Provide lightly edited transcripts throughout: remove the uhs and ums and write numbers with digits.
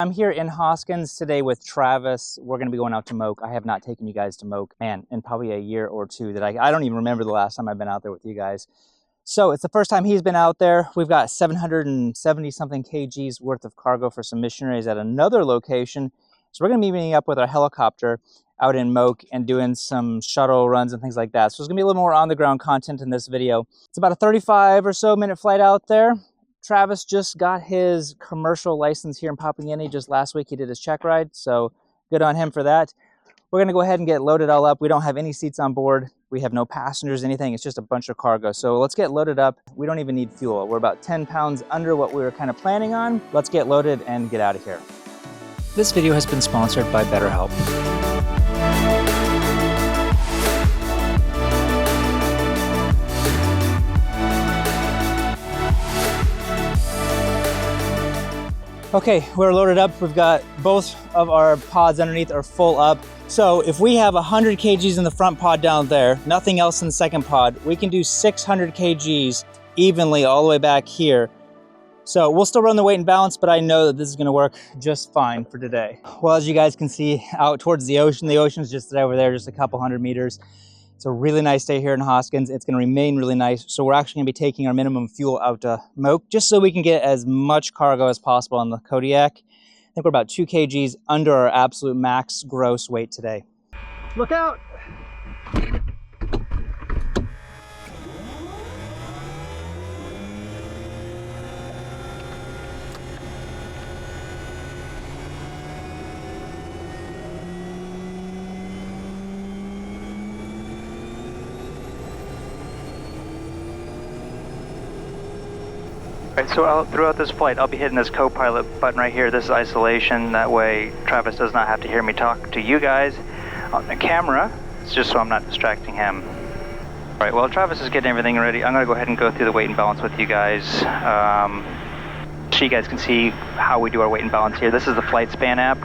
I'm here in Hoskins today with Travis. We're going to be going out to Moke. I have not taken you guys to Moke, man, in probably a year or two. That I don't even remember the last time I've been out there with you guys. So it's the first time he's been out there. We've got 770 something kgs worth of cargo for some missionaries at another location. So we're going to be meeting up with our helicopter out in Moke and doing some shuttle runs and things like that. So there's going to be a little more on the ground content in this video. It's about a 35 or so minute flight out there. Travis just got his commercial license here in Papua New Guinea just last week. He did his check ride, so good on him for that. We're gonna go ahead and get loaded all up. We don't have any seats on board. We have no passengers, anything. It's just a bunch of cargo. So let's get loaded up. We don't even need fuel. We're about 10 pounds under what we were kind of planning on. Let's get loaded and get out of here. This video has been sponsored by BetterHelp. Okay, we're loaded up. We've got both of our pods underneath are full up. So if we have 100 kgs in the front pod down there, nothing else in the second pod, we can do 600 kgs evenly all the way back here. So we'll still run the weight and balance, but I know that this is gonna work just fine for today. Well, as you guys can see out towards the ocean's just over there, just a couple hundred meters. It's a really nice day here in Hoskins. It's gonna remain really nice. So we're actually gonna be taking our minimum fuel out to Moke just so we can get as much cargo as possible on the Kodiak. I think we're about 2 kgs under our absolute max gross weight today. Look out! So throughout this flight, I'll be hitting this co-pilot button right here. This is isolation. That way Travis does not have to hear me talk to you guys on the camera. It's just so I'm not distracting him. All right, while Travis is getting everything ready, I'm gonna go ahead and go through the weight and balance with you guys. So you guys can see how we do our weight and balance here. This is the Flight Span app.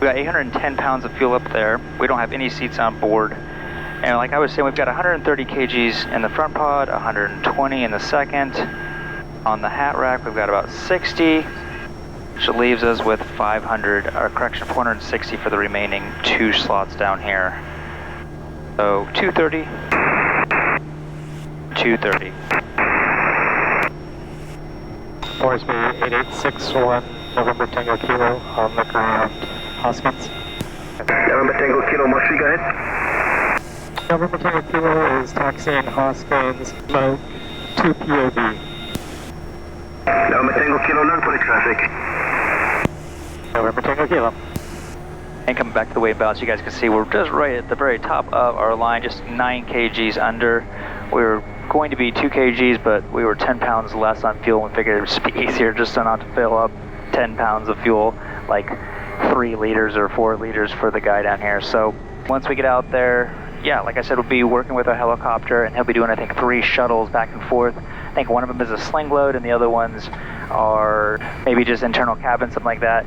We got 810 pounds of fuel up there. We don't have any seats on board. And like I was saying, we've got 130 kgs in the front pod, 120 in the second. On the hat rack, we've got about 60, which leaves us with 460 for the remaining 2 slots down here. So 230, 230. Moresby 8861, November Tango Kilo on the ground, Hoskins. November Tango Kilo, Moresby, go ahead. November Tango Kilo is taxiing Hoskins, Moke, 2 POV. November Tango Kilo, none for the traffic. November Tango Kilo. And coming back to the weight and balance, you guys can see we're just right at the very top of our line, just 9 kgs under. We were going to be 2 kgs, but we were 10 pounds less on fuel and figured it would just be easier just to not to fill up 10 pounds of fuel, like 3 liters or 4 liters for the guy down here. So once we get out there, yeah, like I said, we'll be working with our helicopter, and he'll be doing, I think, 3 shuttles back and forth. I think one of them is a sling load, and the other ones are maybe just internal cabin, something like that.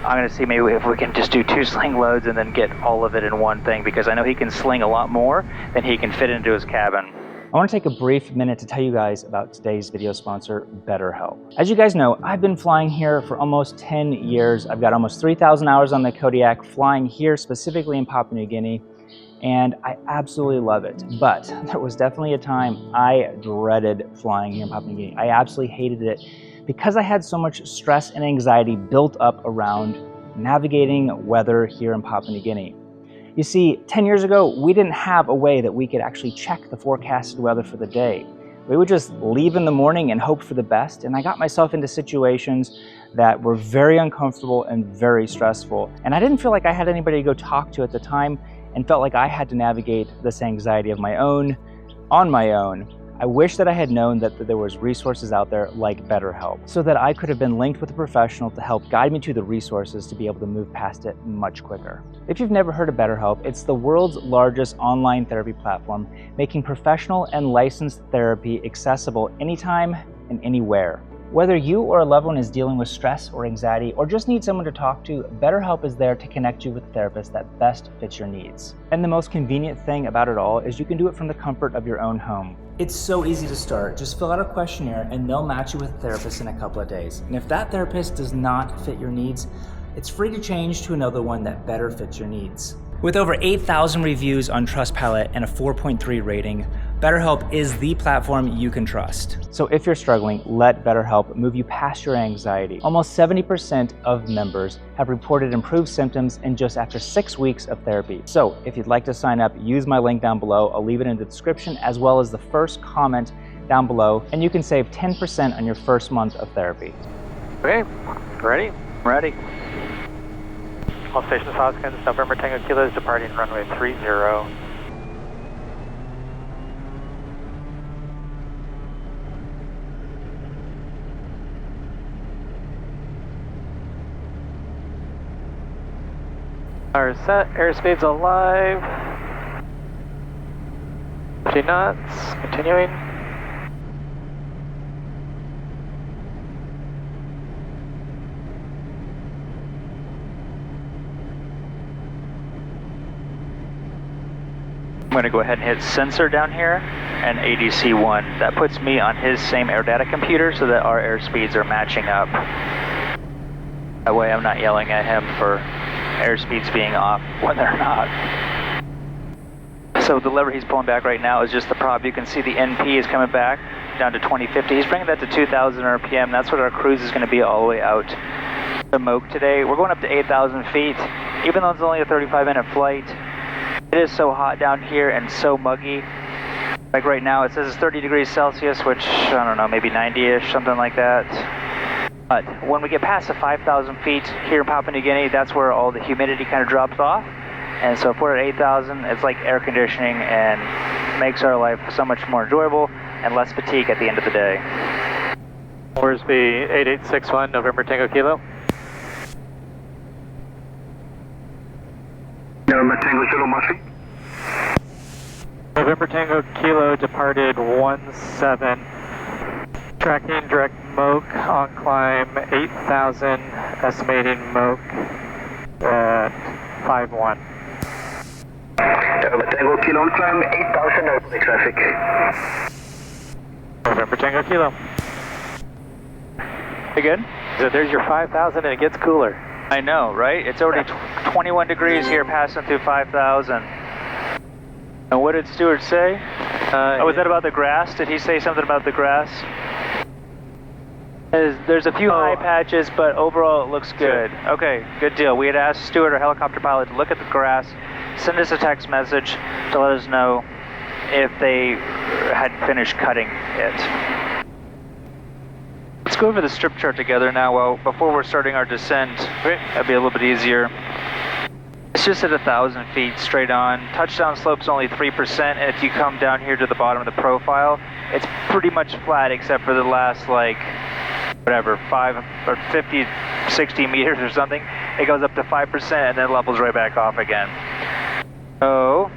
I'm going to see maybe if we can just do 2 sling loads and then get all of it in one thing, because I know he can sling a lot more than he can fit into his cabin. I want to take a brief minute to tell you guys about today's video sponsor, BetterHelp. As you guys know, I've been flying here for almost 10 years. I've got almost 3,000 hours on the Kodiak flying here, specifically in Papua New Guinea. And I absolutely love it. But there was definitely a time I dreaded flying here in Papua New Guinea. I absolutely hated it because I had so much stress and anxiety built up around navigating weather here in Papua New Guinea. You see, 10 years ago, we didn't have a way that we could actually check the forecasted weather for the day. We would just leave in the morning and hope for the best, and I got myself into situations that were very uncomfortable and very stressful. And I didn't feel like I had anybody to go talk to at the time, and felt like I had to navigate this anxiety of my own, on my own. I wish that I had known that there was resources out there like BetterHelp, so that I could have been linked with a professional to help guide me to the resources to be able to move past it much quicker. If you've never heard of BetterHelp, it's the world's largest online therapy platform, making professional and licensed therapy accessible anytime and anywhere. Whether you or a loved one is dealing with stress or anxiety or just need someone to talk to, BetterHelp is there to connect you with a therapist that best fits your needs. And the most convenient thing about it all is you can do it from the comfort of your own home. It's so easy to start. Just fill out a questionnaire and they'll match you with a therapist in a couple of days. And if that therapist does not fit your needs, it's free to change to another one that better fits your needs. With over 8,000 reviews on Trustpilot and a 4.3 rating, BetterHelp is the platform you can trust. So if you're struggling, let BetterHelp move you past your anxiety. Almost 70% of members have reported improved symptoms in just after 6 weeks of therapy. So if you'd like to sign up, use my link down below. I'll leave it in the description as well as the first comment down below, and you can save 10% on your first month of therapy. Okay, ready? Ready. All stations Hoskins, November Tango Kilo is departing runway 30. Our set, airspeed's alive. 50 knots, continuing. I'm going to go ahead and hit sensor down here and ADC 1. That puts me on his same air data computer so that our airspeeds are matching up. That way I'm not yelling at him for airspeeds being off when they're not. So the lever he's pulling back right now is just the prop. You can see the NP is coming back down to 2050. He's bringing that to 2,000 RPM. That's what our cruise is going to be all the way out to Moke today. We're going up to 8,000 feet. Even though it's only a 35-minute flight, it is so hot down here and so muggy. Like right now it says it's 30 degrees Celsius, which, I don't know, maybe 90-ish, something like that. But when we get past the 5,000 feet here in Papua New Guinea, that's where all the humidity kind of drops off. And so if we're at 8,000, it's like air conditioning and makes our life so much more enjoyable and less fatigue at the end of the day. Orsby 8861, November Tango Kilo. November Tango Kilo Murphy. November Tango Kilo departed 17. Tracking direct Moke on climb 8,000, estimating Moke at 51. November Tango Kilo on climb 8,000 airplane traffic. November Tango Kilo. You good? So there's your 5,000 and it gets cooler. I know, right? It's already 21 degrees here passing through 5,000. And what did Stuart say? Was that about the grass? Did he say something about the grass? There's a few high patches, but overall it looks good. Okay, good deal. We had asked Stuart, our helicopter pilot, to look at the grass, send us a text message to let us know if they had finished cutting it. Let's go over the strip chart together now. Before we're starting our descent, that'd be a little bit easier. It's just at 1,000 feet straight on. Touchdown slope's only 3%, and if you come down here to the bottom of the profile, it's pretty much flat except for the last, like, whatever, 5 or 50, 60 meters or something. It goes up to 5% and then levels right back off again. So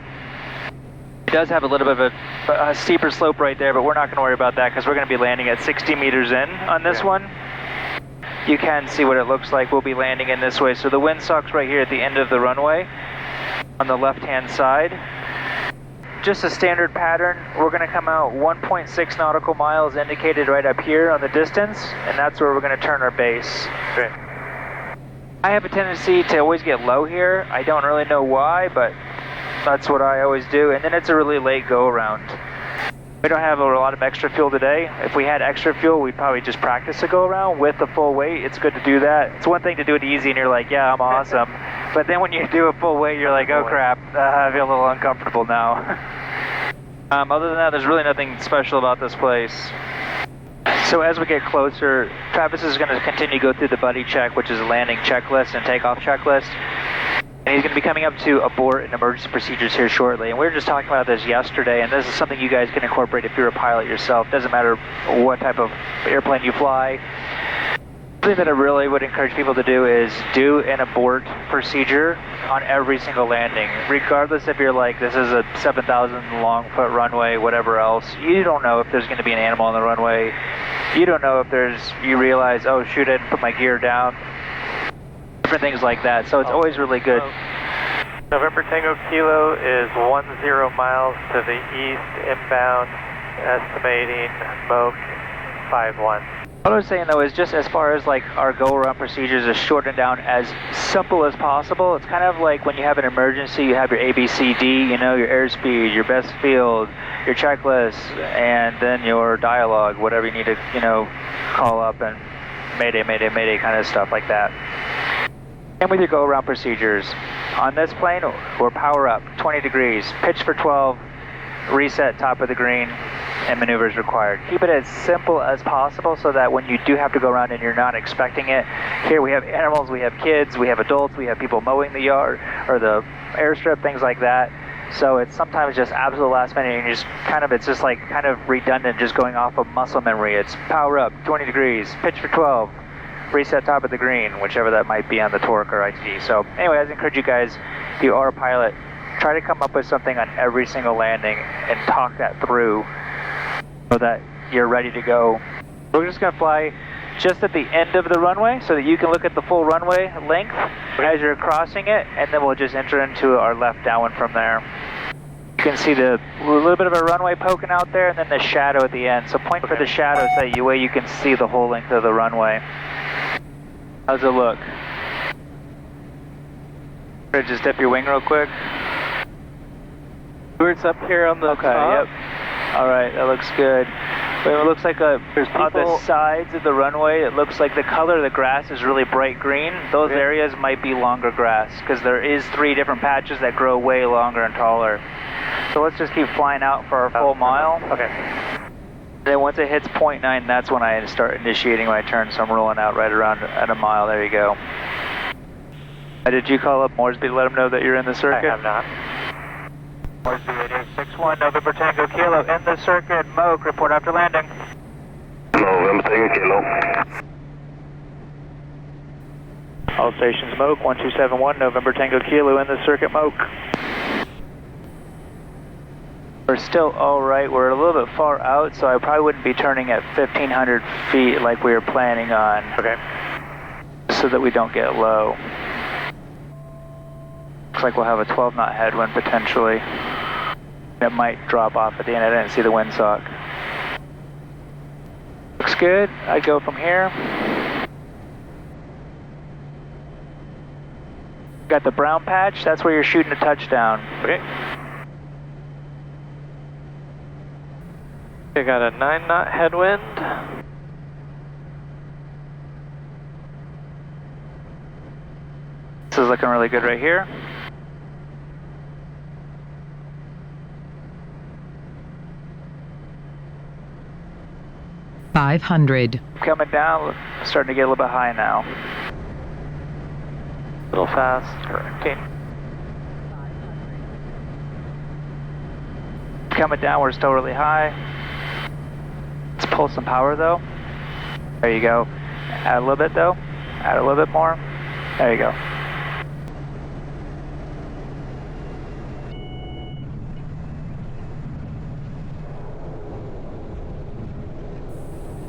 it does have a little bit of a steeper slope right there, but we're not going to worry about that because we're going to be landing at 60 meters in on this one. You can see what it looks like. We'll be landing in this way. So the windsock's right here at the end of the runway on the left-hand side. Just a standard pattern. We're going to come out 1.6 nautical miles indicated right up here on the distance, and that's where we're going to turn our base. Okay. I have a tendency to always get low here. I don't really know why, but that's what I always do. And then it's a really late go around. We don't have a lot of extra fuel today. If we had extra fuel, we'd probably just practice a go around with the full weight. It's good to do that. It's one thing to do it easy and you're like, yeah, I'm awesome. But then when you do a full weight, you're like, oh crap, I feel a little uncomfortable now. Other than that, there's really nothing special about this place. So as we get closer, Travis is going to continue to go through the buddy check, which is a landing checklist and takeoff checklist. And he's going to be coming up to abort and emergency procedures here shortly. And we were just talking about this yesterday, and this is something you guys can incorporate if you're a pilot yourself. Doesn't matter what type of airplane you fly. Something that I really would encourage people to do is do an abort procedure on every single landing, regardless if you're like, this is a 7,000 long foot runway, whatever else. You don't know if there's going to be an animal on the runway. You don't know if you realize, oh shoot, I didn't put my gear down. Different things like that. So it's always really good. November Tango Kilo is 10 miles to the east inbound, estimating Moke 51. What I was saying though is just as far as like our go around procedures is shortened down as simple as possible. It's kind of like when you have an emergency, you have your ABCD, you know, your airspeed, your best field, your checklist, and then your dialogue, whatever you need to, you know, call up and mayday, mayday, mayday kind of stuff like that. And with your go around procedures, on this plane, we're power up, 20 degrees, pitch for 12, reset top of the green, and maneuvers required. Keep it as simple as possible so that when you do have to go around and you're not expecting it. Here we have animals, we have kids, we have adults, we have people mowing the yard or the airstrip, things like that. So it's sometimes just absolute last minute and you just kind of, it's just like kind of redundant just going off of muscle memory. It's power up, 20 degrees, pitch for 12, reset top of the green, whichever that might be on the torque or IT. So anyway, I encourage you guys, if you are a pilot, try to come up with something on every single landing and talk that through so that you're ready to go. We're just gonna fly just at the end of the runway so that you can look at the full runway length as you're crossing it, and then we'll just enter into our left downwind from there. You can see a little bit of a runway poking out there and then the shadow at the end. So point for the shadow so that way you can see the whole length of the runway. How's it look? Just dip your wing real quick. It's up here on the top. Yep. All right, that looks good. It looks like on the sides of the runway, it looks like the color of the grass is really bright green. Those areas might be longer grass because there is 3 different patches that grow way longer and taller. So let's just keep flying out for our full mile. Okay. Then once it hits 0.9, that's when I start initiating my turn. So I'm rolling out right around at a mile. There you go. Did you call up Moresby to let them know that you're in the circuit? I have not. Moresby 8861, November Tango Kilo in the circuit. Moke, report after landing. November Tango Kilo. All stations Moke, 1271, November Tango Kilo in the circuit, Moke. We're still all right. We're a little bit far out, so I probably wouldn't be turning at 1,500 feet like we were planning on. Okay. So that we don't get low. Looks like we'll have a 12 knot headwind potentially. It might drop off at the end. I didn't see the windsock. Looks good. I go from here. Got the brown patch. That's where you're shooting a touchdown. Okay. I got a 9 knot headwind. This is looking really good right here. $500. Coming down, starting to get a little bit high now. A little fast. Okay. Coming down, we're still really high. Let's pull some power though. There you go. Add a little bit though. Add a little bit more. There you go.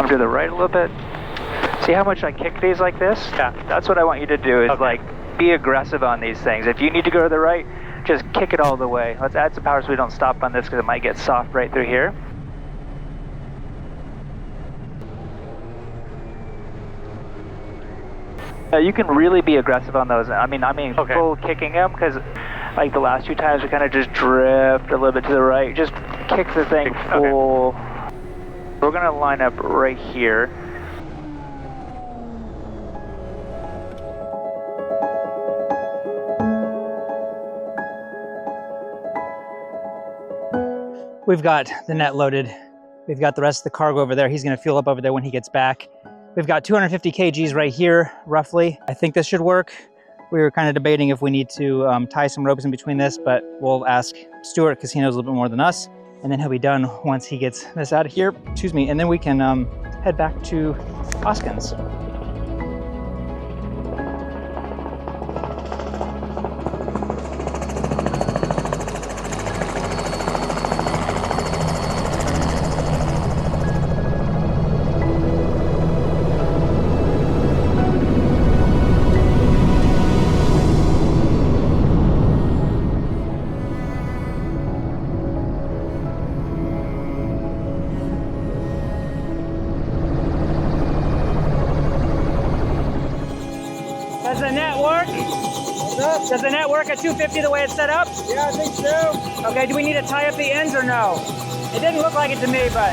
To the right a little bit. See how much I kick these like this? Yeah. That's what I want you to do is like be aggressive on these things. If you need to go to the right, just kick it all the way. Let's add some power so we don't stop on this because it might get soft right through here. You can really be aggressive on those. I mean full kicking them because like the last 2 times we kind of just drift a little bit to the right. Just kick the thing full. Okay. We're going to line up right here. We've got the net loaded. We've got the rest of the cargo over there. He's going to fuel up over there when he gets back. We've got 250 kgs right here, roughly. I think this should work. We were kind of debating if we need to tie some ropes in between this, but we'll ask Stuart because he knows a little bit more than us. And then he'll be done once he gets this out of here, and then we can head back to Hoskins. Does the net work? Does the net work at 250 the way it's set up? Yeah, I think so. Okay, do we need to tie up the ends or no? It didn't look like it to me, but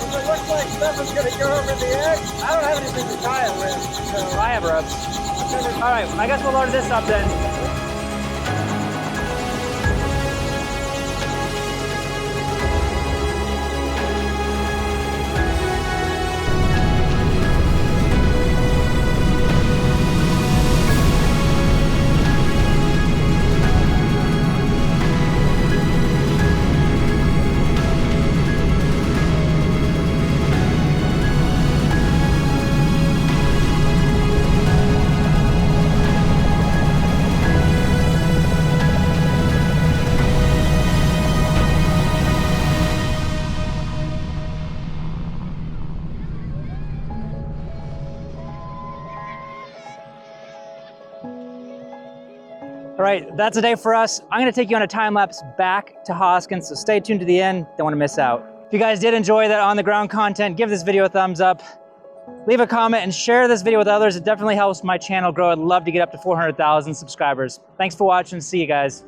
If it looks like stuff is going to go over the edge, I don't have anything to tie it with. So I have ropes. All right, I guess we'll load this up then. All right, that's a day for us. I'm gonna take you on a time lapse back to Hoskins, so stay tuned to the end, don't wanna miss out. If you guys did enjoy that on the ground content, give this video a thumbs up, leave a comment and share this video with others. It definitely helps my channel grow. I'd love to get up to 400,000 subscribers. Thanks for watching, see you guys.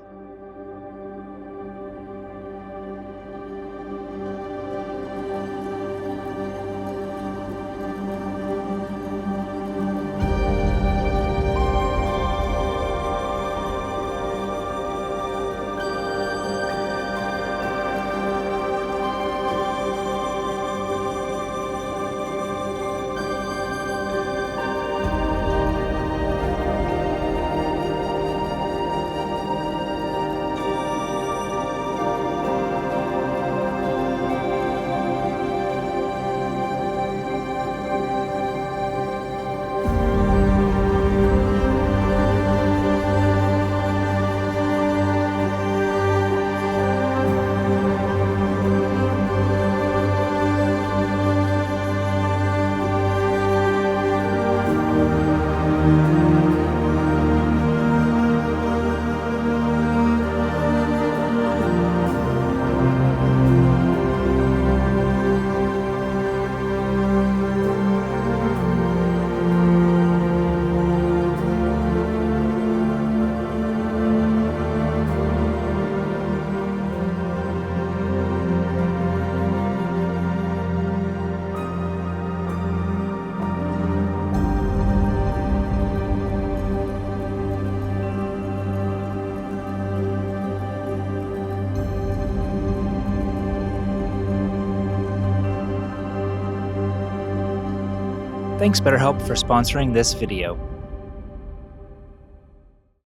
Thanks BetterHelp for sponsoring this video.